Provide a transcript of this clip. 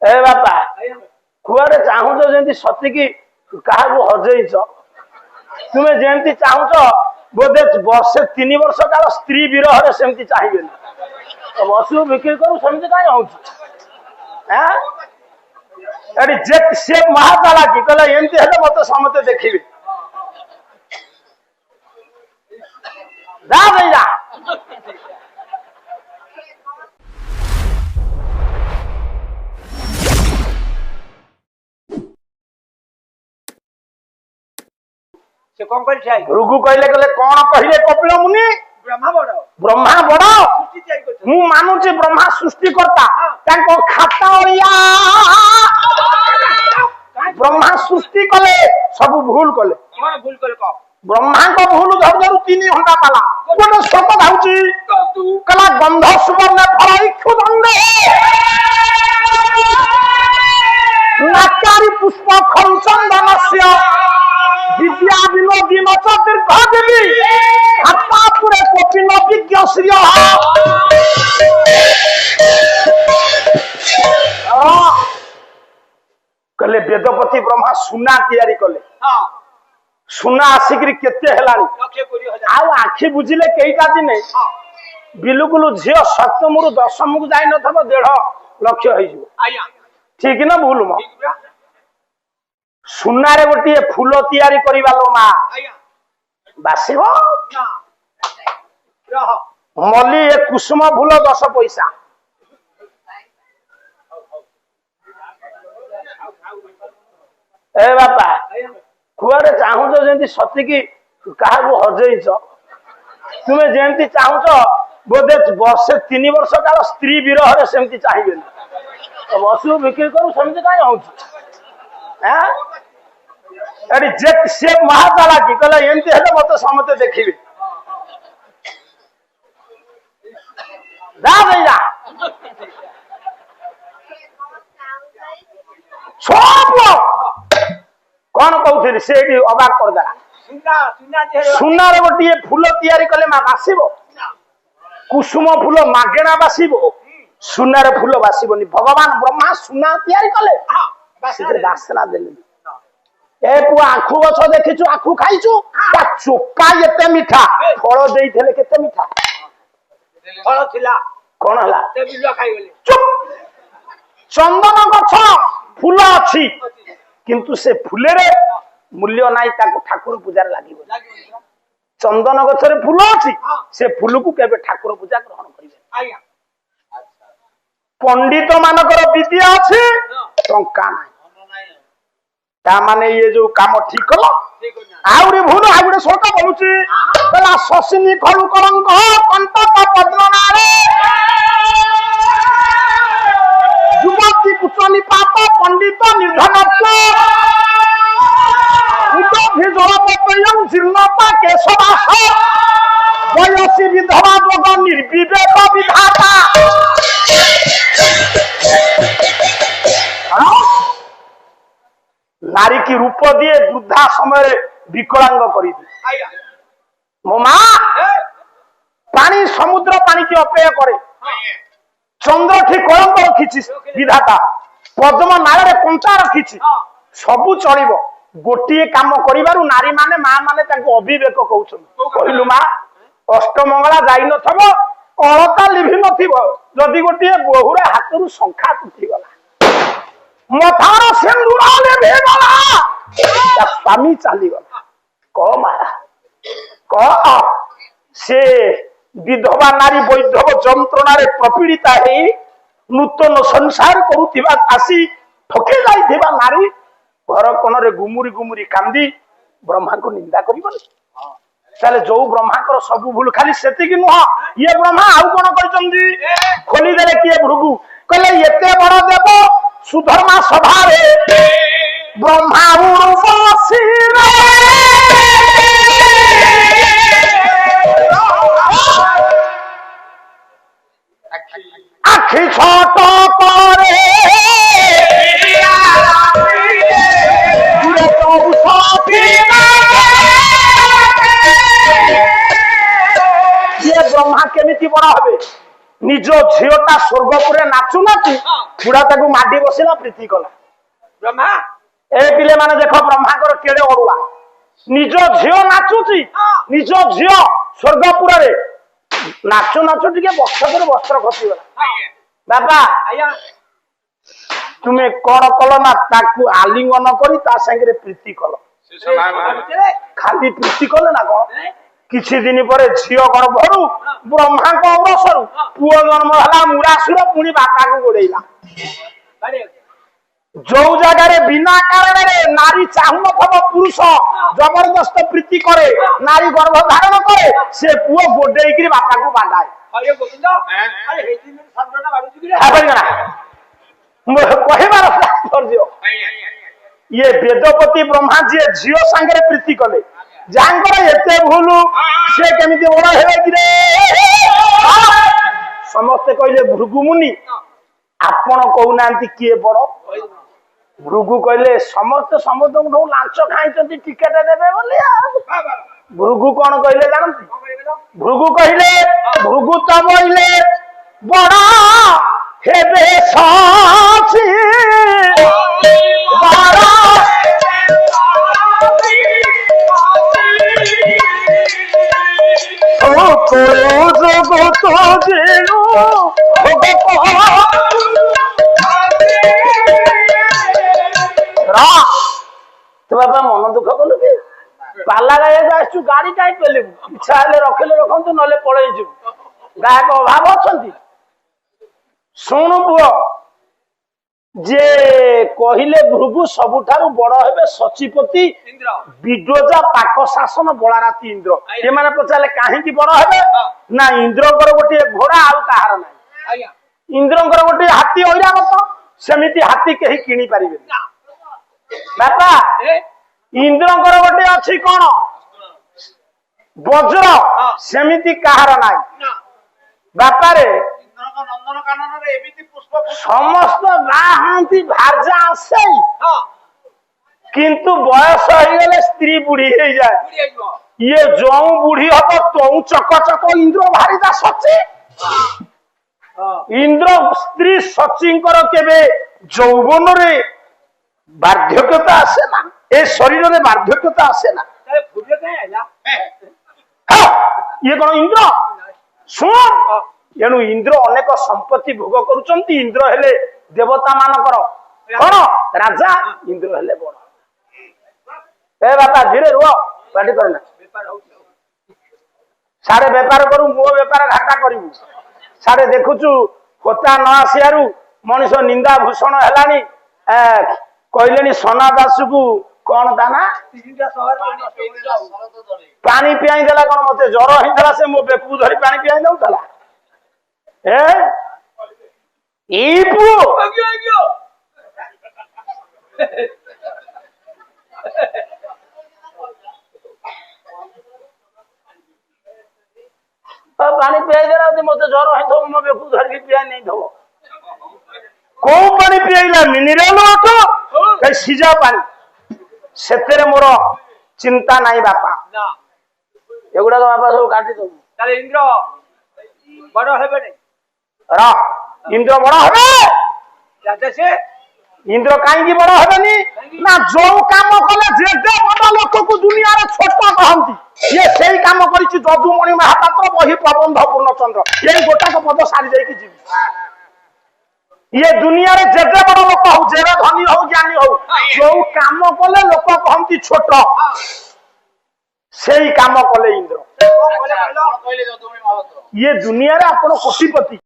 ए बापा कुआडे चाहूच जमी सतिकी क्या हजेच तुम्हें जमी चाहूच बोधे वर्षे 3 वर्ष काल स्त्री विरह सेमती चाहिए बसु बिक्री करू सेमती कहीं हो सी महाचाला कि कहला एमती हेले मत समस्ते देखिए जा भाई जा से कौन कर छाई रुगु कहले कहले कौन कहले कपिल मुनि ब्रह्मा बड़ मु मानुची ब्रह्मा सृष्टिकर्ता तांको खाता ओरिया ब्रह्मा सृष्टि कले सब भूल कले कौन भूल कर को ब्रह्मा को भूल धर धर 3 घंटा पाला गोटे शब्द धाउची कला गंध सुवर्ण फलाइक्षु दंडे नाचारी पुष्प खंचंदनस्य विद्या विनोदी नचतिर कहदेवी हातापुरे कपिल विज्ञ श्री कले वेदपति ब्रह्मा सुना तैयारी कले सुना आसिक केते हेलानी आउ आखि बुझिले केईटा दिने बिलकुल झियो सप्तमरु दशम को जाई नथबो 1.5 लाख होई जिवो आया ठीक ना भूल म सुनारे गोटे फूल तैयारी करिबा लो मा बासिबो मली ए कुसुम फूल 10 पैसा ए बापा कुआडे चाहूच जमी सतिकी क्या हजेच तुम्हें जमी चाहूच बोधे वर्षे 3 वर्ष काल स्त्री विरह सेमती चाहिए बसु बिक्री करू सेमती कहीं हो सी महाचाला कि कहला एमती हेले मत समस्ते देखिए जा भाई जा कौन कहते से अबाक करदेला सुनार गोटे फूल तैयारी कले बासिबो कुसुम फूल मागेणा बासिबो सुनार फूल बासिबनी भगवान ब्रह्मा सुना तैयारी कले बासना देले ए पुआ आखु गछ देखिछु आखु खाइछु ता चोपा एते मीठा फल देइथले केते मीठा फल थिला कोन हला ते बिलुआ खाइ गेले चुप चंदन गछ फूल अछि किंतु से फूले रे मूल्य नाही ताको ठाकुर पूजा लागिबो चंदन गछ रे फूल अछि से फूल को केबे ठाकुर पूजा ग्रहण करिवे आया पंडित मानकर विद्या अछि टंका नाही ता माने ये जो काम ठीक कलो आउरी भूल आ गुटे सोका बोलुची कला शशिनी खलु करंग कंटक पद्मनारे युवती कुचनी पाप पंडित निर्धनत्व उतो भी जलपतयं जीर्णता केशवास वयसी विधवा रोग निर्विवेक विधाता नारी की रूप दिए वृद्धा समय विकलांग कर मो माँ पानी समुद्र पानी की अपेक्षा करे चंद्र ठीक कलंक रखी विधाता पद्म नाल कंटा रखी सबू चलो गोटे कम कर नारी माने माँ माने अविवेक कहलु माँ अष्टमंगला जाई नथबो अलता लिभि नथिबो जदि गोटे बहुर हाथ रु शंखा तुटिगला मथार सिंदूर स्वामी चली गला कह मारा कह से विधवा नारी वैधव जंत्रणा प्रपीड़िता है नूतन संसार करुवा आसी ठके जाइथिबा नारी घर कोन रे गुमुरी गुमुरी कांदी ब्रह्मा को निंदा करिबनी चले जो ब्रह्मा कर सब भूल खाली सेति कि नुह ये ब्रह्मा आउ कोन करचंदी खोली देले किए भृगु कहले एते बड़ देव सुधर्मा सभा रे ब्रह्मा उर्वशी रे आखि छोट करे ये ब्रह्मा केमिति बड़ा हबे निज झीटा स्वर्गपुर नाचु नाचु बुढ़ा ताकू माडी बसला प्रीति कला ब्रह्मा ए पिले माने देख ब्रह्माकर केड़े अड़ुआ निज झील नाचुची निज झील स्वर्गपुर रे नाचु नाचु टिके बक्षकर वस्त्र खसीगला बाबा आया तुम्हें कौन कल ना ताकू आलिंगन करी ता संगे प्रीति कल खाली प्रीति कले ना कौन किछि दिन पर झील गर्भरु ब्रह्मा को अवसरु पुओ जन्म हला मुरासुर पुणी बापा को गोड़ेला जो जगह बिना कारण नारी चाहू नथब पुरुष जबरदस्त प्रीति करे नारी गर्भ धारण करे से पुओ गोडेई बापा को बांधाए अरे गोविंद अरे हे दिन संजना बाडू कि कहबार तात्पर्य ये वेदपति ब्रह्मा जी झील सांगे प्रीति कले जांगर एते भूल से केमिति बड़ हेबे कि रे समस्ते कहले भृगु मुनि आपण कहउनांती किए बड़ भृगु कहले समस्त समस्त लांच खाइचंती टिकेट देबे बोली भृगु कोन कहले जानती भृगु कहले भृगु तो बोले बड़ हेबे साची बड़ जगत जेणु तो बाबा मन दुख कलु कि पाला गायक आसु गाड़ी कहीं पेलू इच्छा हेले रखिले रखु ना पलि गायक अभाव अच्छा शुणु पुओ जे कहले भृगु सबुठारु बड़ हेबे सचिपति विडोजा पाक शासन बलाराती इंद्र ये माने पचारे कहीं बड़ हेबे ना इंद्रकर गोटे घोड़ा आउ कहार ना इंद्रकर गोटे हाथी ऐरावत सेमिति हाथी कहीं किणी पारिबे बापा इंद्रकर गोटे अछि कोन वज्र सेमिति कहार ना बापा रे नंदन कानन रे एमिति पुष्प समस्त बाहंती भारजा आसे किंतु बयस होइले स्त्री बुढ़ी हो जाए ये जो बुढ़ी हम तो चक इंद्र भारी दा सची इंद्र स्त्री सचींकर केबे यौवन रे बार्धक्यता आसे ना ए शरीर रे बार्धक्यता आसे ना फुले कहीं आइला ये कौन इंद्र सुन एणु इंद्र अनेक संपत्ति भोग करुचंती इंद्र हेले देवता मानकर कौन राजा इंद्र हेले बड़ ए बापा धीरे रुह पाटी करना सारे बेपार करू मो बेपार घाटा करू सारे देखुचु होता न आसियारू मनीष निंदा भूषण हेलानी कहले सोना दास को कौन दाना पानी पियाई देला कौन मते ज्वर हिंदला से मो बेकू धरी पानी पियाई दउतला पानी पियाई देला मत ज्वर है मो बेकू धरिकी पियाई नहीं दब कौ पानी पियाइला मिनरल वाटर सीजा पानी से मोर चिंता नहीं बापा एगुड़ा बापा सब काटी दबू इंद्र बड़ हेबे नहीं इंद्र बड़ हे राजा से इंद्र कहीं बड़ हेनी ना जो काम कले जेते बड़ लोक को दुनिया रे छोट कहंती ये सही काम करिछि जदुमणि महापात्र बही प्रबंध पूर्णचंद्र यही गोटा पद सारी जाई कि जीवी ये दुनिया रे जेते बड़ लोक हो जेरे धनी हो ज्ञानी हो जो काम कले लोक कहंती छोट सही काम कले इंद्र ये दुनिया रे आपण कोटिपति